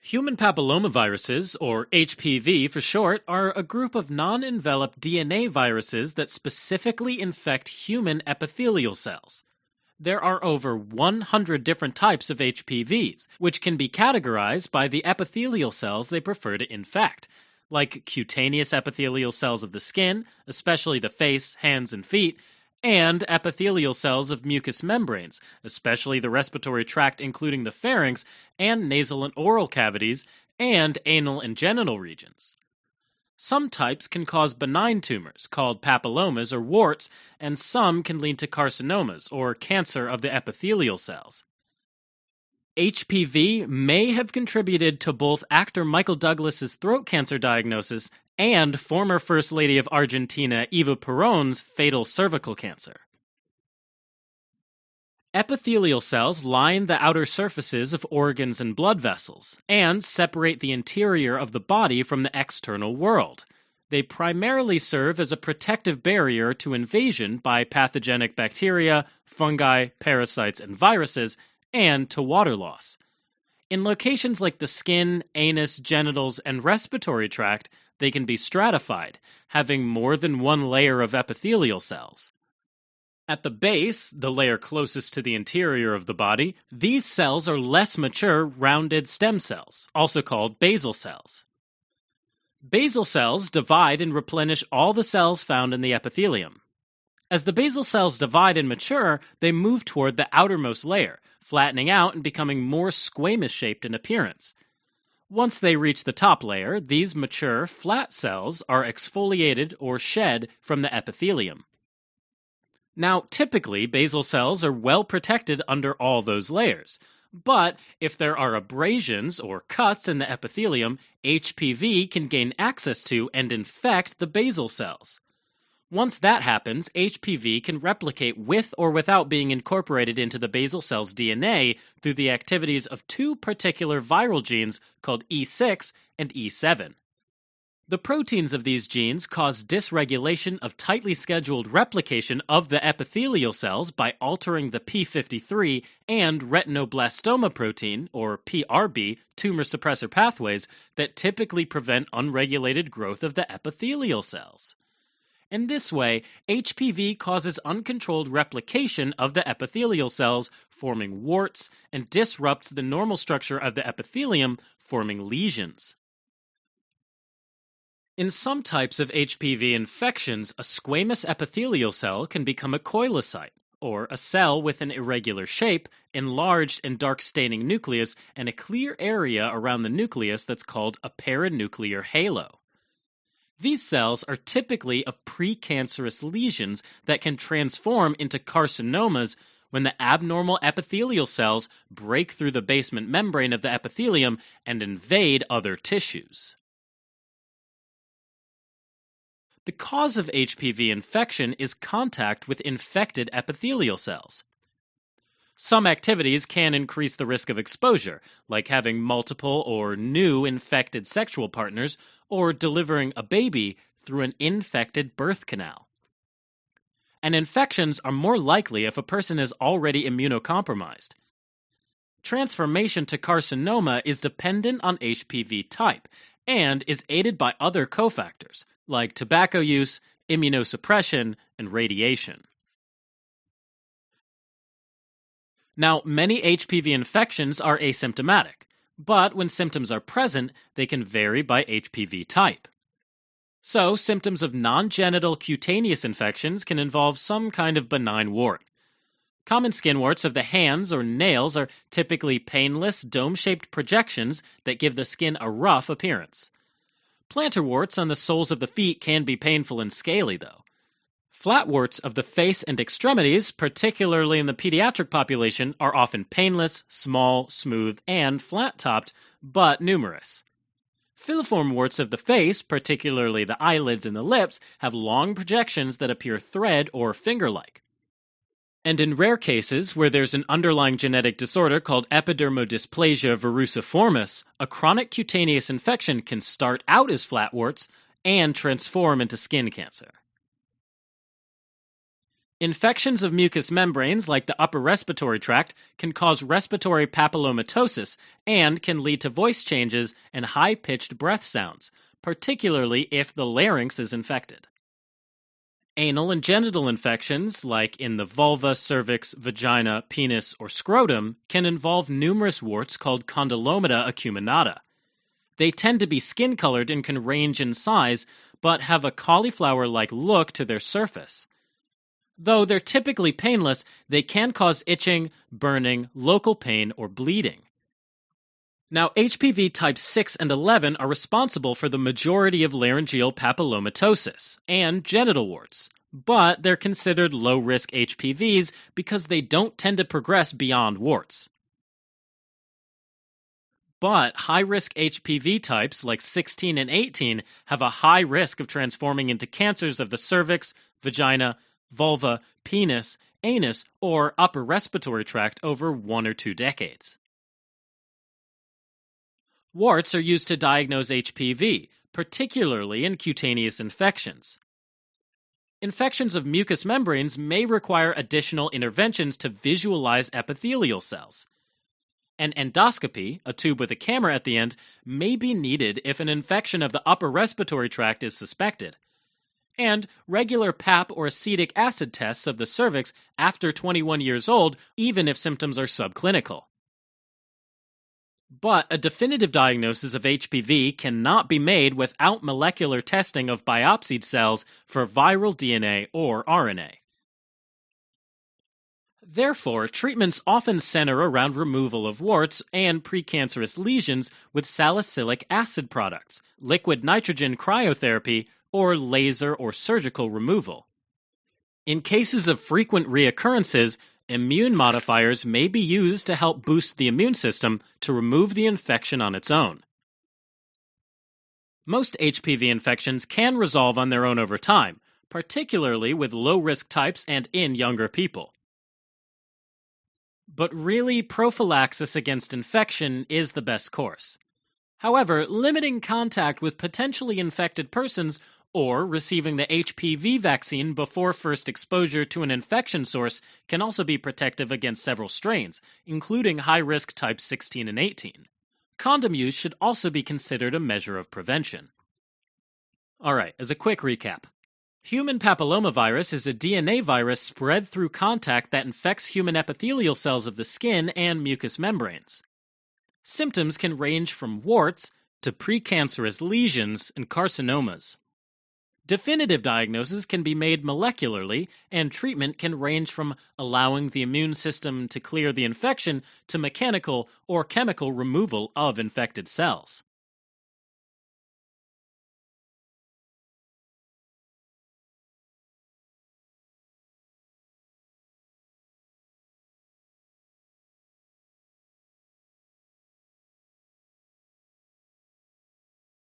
Human papillomaviruses, or HPV for short, are a group of non-enveloped DNA viruses that specifically infect human epithelial cells. There are over 100 different types of HPVs, which can be categorized by the epithelial cells they prefer to infect, like cutaneous epithelial cells of the skin, especially the face, hands, and feet, and epithelial cells of mucous membranes, especially the respiratory tract including the pharynx and nasal and oral cavities, and anal and genital regions. Some types can cause benign tumors, called papillomas or warts, and some can lead to carcinomas, or cancer of the epithelial cells. HPV may have contributed to both actor Michael Douglas's throat cancer diagnosis and former First Lady of Argentina Eva Perón's fatal cervical cancer. Epithelial cells line the outer surfaces of organs and blood vessels and separate the interior of the body from the external world. They primarily serve as a protective barrier to invasion by pathogenic bacteria, fungi, parasites, and viruses, and to water loss. In locations like the skin, anus, genitals, and respiratory tract, they can be stratified, having more than one layer of epithelial cells. At the base, the layer closest to the interior of the body, these cells are less mature, rounded stem cells, also called basal cells. Basal cells divide and replenish all the cells found in the epithelium. As the basal cells divide and mature, they move toward the outermost layer, flattening out and becoming more squamous-shaped in appearance. Once they reach the top layer, these mature, flat cells are exfoliated or shed from the epithelium. Now, typically, basal cells are well protected under all those layers. But if there are abrasions or cuts in the epithelium, HPV can gain access to and infect the basal cells. Once that happens, HPV can replicate with or without being incorporated into the basal cell's DNA through the activities of two particular viral genes called E6 and E7. The proteins of these genes cause dysregulation of tightly scheduled replication of the epithelial cells by altering the p53 and retinoblastoma protein, or PRB, tumor suppressor pathways that typically prevent unregulated growth of the epithelial cells. In this way, HPV causes uncontrolled replication of the epithelial cells, forming warts, and disrupts the normal structure of the epithelium, forming lesions. In some types of HPV infections, a squamous epithelial cell can become a koilocyte, or a cell with an irregular shape, enlarged and dark staining nucleus, and a clear area around the nucleus that's called a perinuclear halo. These cells are typically of precancerous lesions that can transform into carcinomas when the abnormal epithelial cells break through the basement membrane of the epithelium and invade other tissues. The cause of HPV infection is contact with infected epithelial cells. Some activities can increase the risk of exposure, like having multiple or new infected sexual partners or delivering a baby through an infected birth canal. And infections are more likely if a person is already immunocompromised. Transformation to carcinoma is dependent on HPV type and is aided by other cofactors, like tobacco use, immunosuppression, and radiation. Now, many HPV infections are asymptomatic, but when symptoms are present, they can vary by HPV type. So, symptoms of non-genital cutaneous infections can involve some kind of benign wart. Common skin warts of the hands or nails are typically painless, dome-shaped projections that give the skin a rough appearance. Plantar warts on the soles of the feet can be painful and scaly, though. Flat warts of the face and extremities, particularly in the pediatric population, are often painless, small, smooth, and flat-topped, but numerous. Filiform warts of the face, particularly the eyelids and the lips, have long projections that appear thread or finger-like. And in rare cases, where there's an underlying genetic disorder called epidermodysplasia verruciformis, a chronic cutaneous infection can start out as flat warts and transform into skin cancer. Infections of mucous membranes, like the upper respiratory tract, can cause respiratory papillomatosis and can lead to voice changes and high-pitched breath sounds, particularly if the larynx is infected. Anal and genital infections, like in the vulva, cervix, vagina, penis, or scrotum, can involve numerous warts called condylomata acuminata. They tend to be skin-colored and can range in size, but have a cauliflower-like look to their surface. Though they're typically painless, they can cause itching, burning, local pain, or bleeding. Now, HPV types 6 and 11 are responsible for the majority of laryngeal papillomatosis and genital warts, but they're considered low-risk HPVs because they don't tend to progress beyond warts. But high-risk HPV types like 16 and 18 have a high risk of transforming into cancers of the cervix, vagina, vulva, penis, anus, or upper respiratory tract over 1 or 2 decades. Warts are used to diagnose HPV, particularly in cutaneous infections. Infections of mucous membranes may require additional interventions to visualize epithelial cells. An endoscopy, a tube with a camera at the end, may be needed if an infection of the upper respiratory tract is suspected. And regular pap or acetic acid tests of the cervix after 21 years old, even if symptoms are subclinical. But a definitive diagnosis of HPV cannot be made without molecular testing of biopsied cells for viral DNA or RNA. Therefore, treatments often center around removal of warts and precancerous lesions with salicylic acid products, liquid nitrogen cryotherapy, or laser or surgical removal. In cases of frequent reoccurrences, immune modifiers may be used to help boost the immune system to remove the infection on its own. Most HPV infections can resolve on their own over time, particularly with low-risk types and in younger people. But really, prophylaxis against infection is the best course. However, limiting contact with potentially infected persons or receiving the HPV vaccine before first exposure to an infection source can also be protective against several strains, including high-risk type 16 and 18. Condom use should also be considered a measure of prevention. Alright, as a quick recap. Human papillomavirus is a DNA virus spread through contact that infects human epithelial cells of the skin and mucous membranes. Symptoms can range from warts to precancerous lesions and carcinomas. Definitive diagnosis can be made molecularly, and treatment can range from allowing the immune system to clear the infection to mechanical or chemical removal of infected cells.